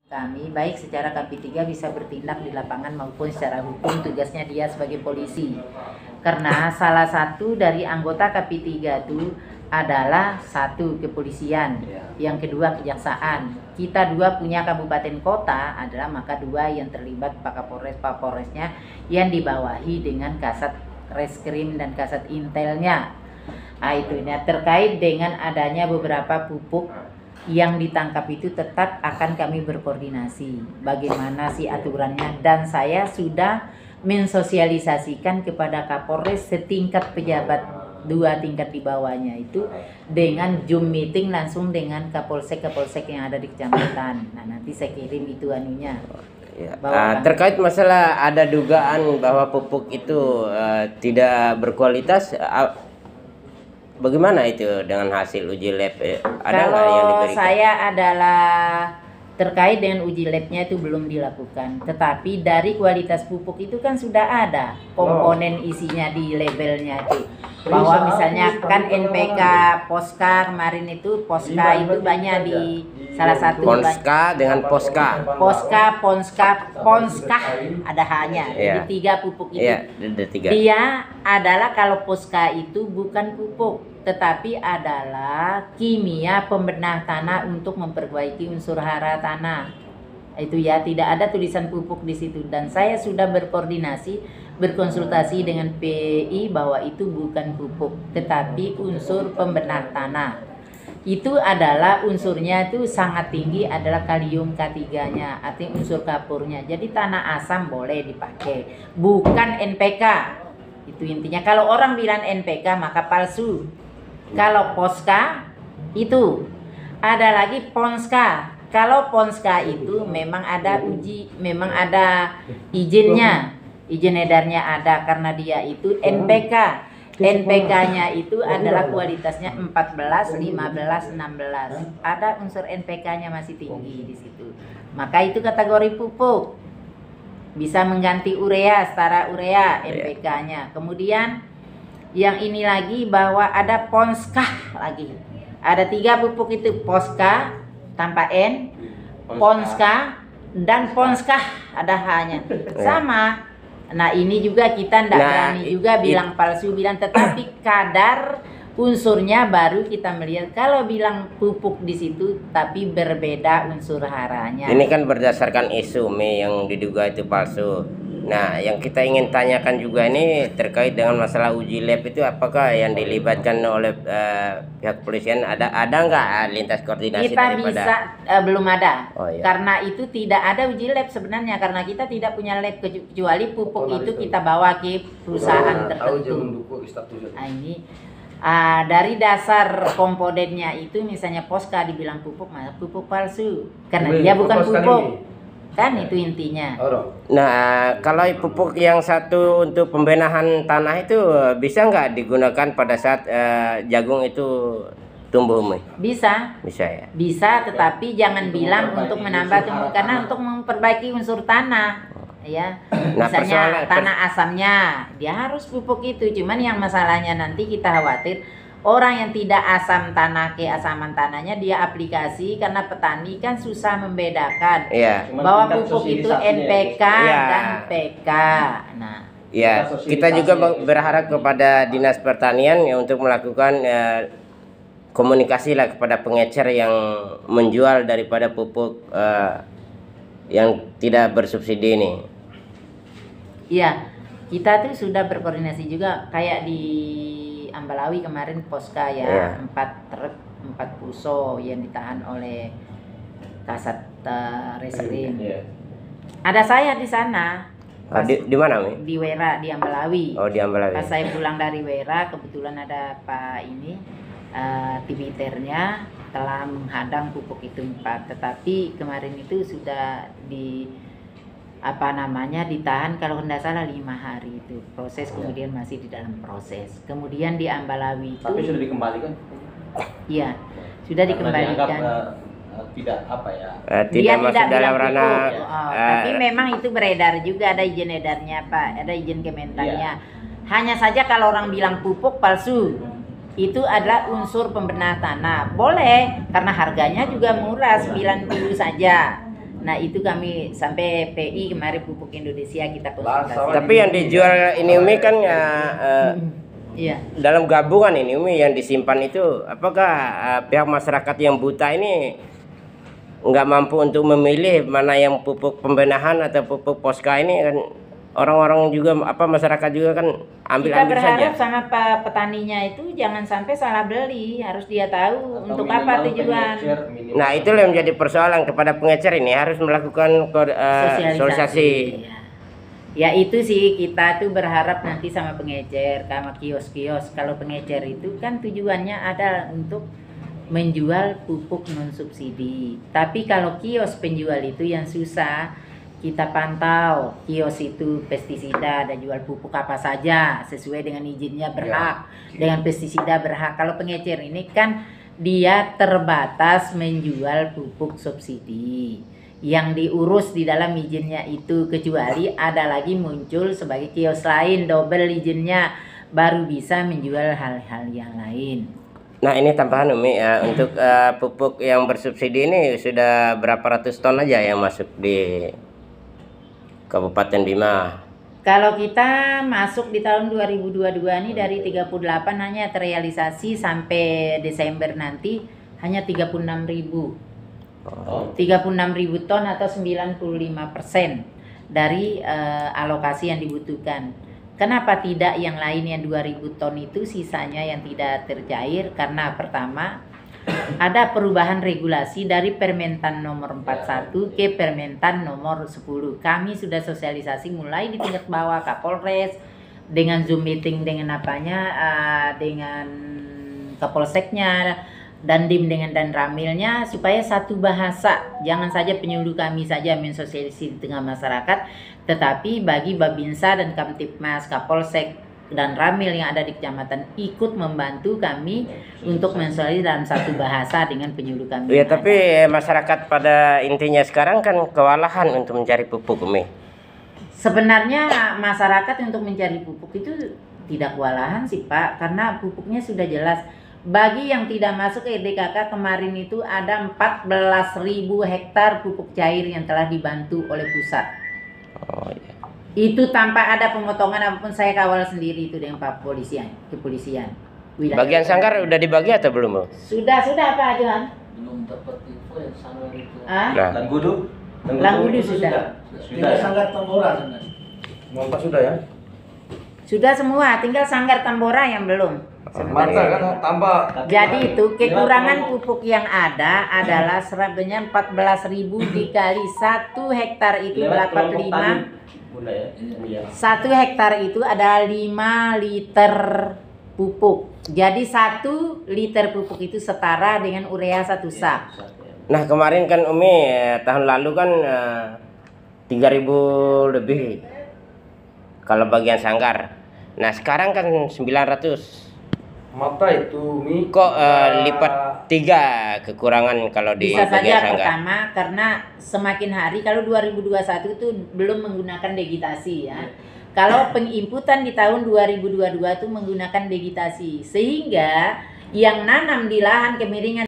Kami baik secara KP3 bisa bertindak di lapangan maupun secara hukum, tugasnya dia sebagai polisi. Karena salah satu dari anggota KP3 itu adalah satu kepolisian, yang kedua kejaksaan. Kita dua punya kabupaten kota adalah maka dua yang terlibat Pak Kapolres, Pak Polresnya yang dibawahi dengan Kasat Reskrim dan Kasat Intelnya. Nah, itunya terkait dengan adanya beberapa pupuk yang ditangkap itu tetap akan kami berkoordinasi bagaimana sih aturannya, dan saya sudah mensosialisasikan kepada Kapolres setingkat pejabat 2 tingkat di bawahnya itu dengan Zoom meeting langsung dengan Kapolsek yang ada di kecamatan. Nah, nanti saya kirim itu anunya. Ya. Terkait masalah ada dugaan bahwa pupuk itu tidak berkualitas, bagaimana itu dengan hasil uji lab? Ada nggak yang diberikan? Saya adalah terkait dengan uji labnya itu belum dilakukan, tetapi dari kualitas pupuk itu kan sudah ada komponen isinya di labelnya itu, bahwa misalnya kan NPK Poska kemarin itu Poska itu banyak di salah satu Ponska dengan Poska. Ponska ada hanya jadi 3 pupuk itu. Ada 3. Dia adalah kalau Poska itu bukan pupuk, tetapi adalah kimia pembenah tanah untuk memperbaiki unsur hara tanah. Itu ya, tidak ada tulisan pupuk di situ, dan saya sudah berkonsultasi dengan PI bahwa itu bukan pupuk tetapi unsur pembenah tanah. Itu adalah unsurnya itu sangat tinggi, adalah kalium K3-nya, artinya unsur kapurnya. Jadi tanah asam boleh dipakai, bukan NPK. Itu intinya. Kalau orang bilang NPK maka palsu. Kalau Poska itu ada lagi Ponska. Kalau Ponska itu memang ada memang ada izinnya, izin edarnya ada, karena dia itu NPK. NPK-nya itu adalah kualitasnya 14, 15, 16. Ada unsur NPK-nya masih tinggi di situ. Maka itu kategori pupuk. Bisa mengganti urea, setara urea NPK-nya. Kemudian yang ini lagi bahwa ada Ponska lagi. Ada 3 pupuk itu, Poska tanpa N, Ponska dan Ponska ada hanya sama. Nah, ini juga kita tidak berani juga bilang palsu, bilang, tetapi kadar unsurnya baru kita melihat. Kalau bilang pupuk di situ tapi berbeda unsur haranya. Ini kan berdasarkan isu yang diduga itu palsu. Nah, yang kita ingin tanyakan juga ini terkait dengan masalah uji lab itu, apakah yang dilibatkan oleh pihak kepolisian ada nggak lintas koordinasi kita daripada? Bisa belum ada. Iya. Karena itu tidak ada uji lab sebenarnya, karena kita tidak punya lab, kecuali pupuk itu kita bawa ke perusahaan tertentu. Nah, ini dari dasar komponennya itu, misalnya Poska dibilang pupuk, maka pupuk palsu karena dia bukan pupuk. Kan itu intinya. Nah, kalau pupuk yang satu untuk pembenahan tanah itu bisa nggak digunakan pada saat jagung itu tumbuh, Umi? Bisa. Bisa ya? Bisa, tetapi jangan bilang untuk menambah tumbuh, karena untuk memperbaiki unsur tanah. Ya, misalnya tanah asamnya, dia harus pupuk itu. Cuman yang masalahnya nanti kita khawatir orang yang tidak asam tanah, keasaman tanahnya dia aplikasi, karena petani kan susah membedakan bahwa pupuk itu NPK dan PK. Nah, kita juga berharap kepada Dinas Pertanian ya untuk melakukan komunikasi lah kepada pengecer yang menjual daripada pupuk yang tidak bersubsidi ini. Iya, kita tuh sudah berkoordinasi juga, kayak di Ambalawi kemarin Poska 4 truk 4 puso yang ditahan oleh Kasat Reskrim. Ada saya di sana. Di mana, Mi? Di Wera, di Ambalawi. Oh, di Ambalawi. Pas saya pulang dari Wera, kebetulan ada Pak ini tibiternya telah menghadang pupuk itu 4, tetapi kemarin itu sudah ditahan, kalau tidak salah 5 hari itu proses, kemudian masih di dalam proses. Kemudian di Ambalawi itu, tapi sudah dikembalikan? Iya, sudah dikembalikan. Tidak tidak masuk dalam ranah. Tapi memang itu beredar juga, ada izin edarnya Pak, ada izin Kementannya. Hanya saja kalau orang bilang pupuk palsu, itu adalah unsur pembenah tanah. Boleh, karena harganya juga murah, 90 saja. Nah itu kami sampai PI kemarin Pupuk Indonesia kita konsultasi. Tapi yang dijual ini Umi kan ya Iya. dalam gabungan ini Umi yang disimpan itu, apakah pihak masyarakat yang buta ini nggak mampu untuk memilih mana yang pupuk pembenahan atau pupuk Posca ini kan? Orang-orang juga masyarakat juga kan Kita ambil berharap saja. sama petaninya itu jangan sampai salah beli, harus dia tahu Atau untuk apa minimal tujuan. pengecer, minimal Nah itu yang menjadi persoalan kepada pengecer ini harus melakukan sosialisasi. Ya itu sih kita tuh berharap nanti sama pengecer, sama kios-kios. Kalau pengecer itu kan tujuannya adalah untuk menjual pupuk non subsidi. Tapi kalau kios penjual itu yang susah, kita pantau kios itu pestisida ada jual pupuk apa saja sesuai dengan izinnya berhak, dengan pestisida berhak. Kalau pengecer ini kan dia terbatas menjual pupuk subsidi yang diurus di dalam izinnya itu, kecuali ada lagi muncul sebagai kios lain double izinnya baru bisa menjual hal-hal yang lain. Nah ini tambahan Umi ya, untuk pupuk yang bersubsidi ini sudah berapa ratus ton aja yang masuk di Kabupaten Bima? Kalau kita masuk di tahun 2022 ini dari 38 hanya terrealisasi sampai Desember nanti hanya 36.000. 36.000 ton atau 95% dari alokasi yang dibutuhkan. Kenapa tidak yang lain yang 2.000 ton itu sisanya yang tidak tercair? Karena pertama ada perubahan regulasi dari Permentan nomor 41 ke Permentan nomor 10. Kami sudah sosialisasi mulai di tingkat bawah Kapolres dengan Zoom meeting dengan dengan Kapolseknya dan Dim dengan dan Ramilnya supaya satu bahasa. Jangan saja penyuluh kami saja mensosialisasi di tengah masyarakat, tetapi bagi Babinsa dan Kamtipmas, Kapolsek dan Ramil yang ada di kecamatan ikut membantu kami untuk mensosialisasi dalam satu bahasa dengan penyuluh kami. Ya tapi masyarakat pada intinya sekarang kan kewalahan untuk mencari pupuk Umi. Sebenarnya masyarakat untuk mencari pupuk itu tidak kewalahan sih Pak, karena pupuknya sudah jelas. Bagi yang tidak masuk ke RDKK kemarin itu ada 14.000 hektar pupuk cair yang telah dibantu oleh pusat. Oh iya. Itu tanpa ada pemotongan apapun, saya kawal sendiri itu dengan Pak kepolisian. Bagian sanggar udah dibagi atau belum Bu? Sudah Pak Johan. Belum dapat info yang sanggar itu. Nah. Langgudu? Langgudu sudah. Tinggal sanggar Tambora sana. Apa sudah ya? Sudah semua, tinggal sanggar Tambora yang belum. Mata kan tambah. Jadi itu kekurangan pupuk yang ada adalah sebenarnya 14.000 dikali 1 hektar itu 85. Bunda ya. Iya. 1 hektar itu ada 5 liter pupuk. Jadi 1 liter pupuk itu setara dengan urea 1 sak. Nah kemarin kan Umi tahun lalu kan 3.000 lebih kalau bagian sanggar. Nah sekarang kan 900. Mata itu Mi. Kok lipat 3 kekurangan kalau di Bisa bagian saja sanggar? pertama karena semakin hari, kalau 2021 itu belum menggunakan vegetasi ya. Kalau penginputan di tahun 2022 itu menggunakan vegetasi, sehingga yang nanam di lahan kemiringan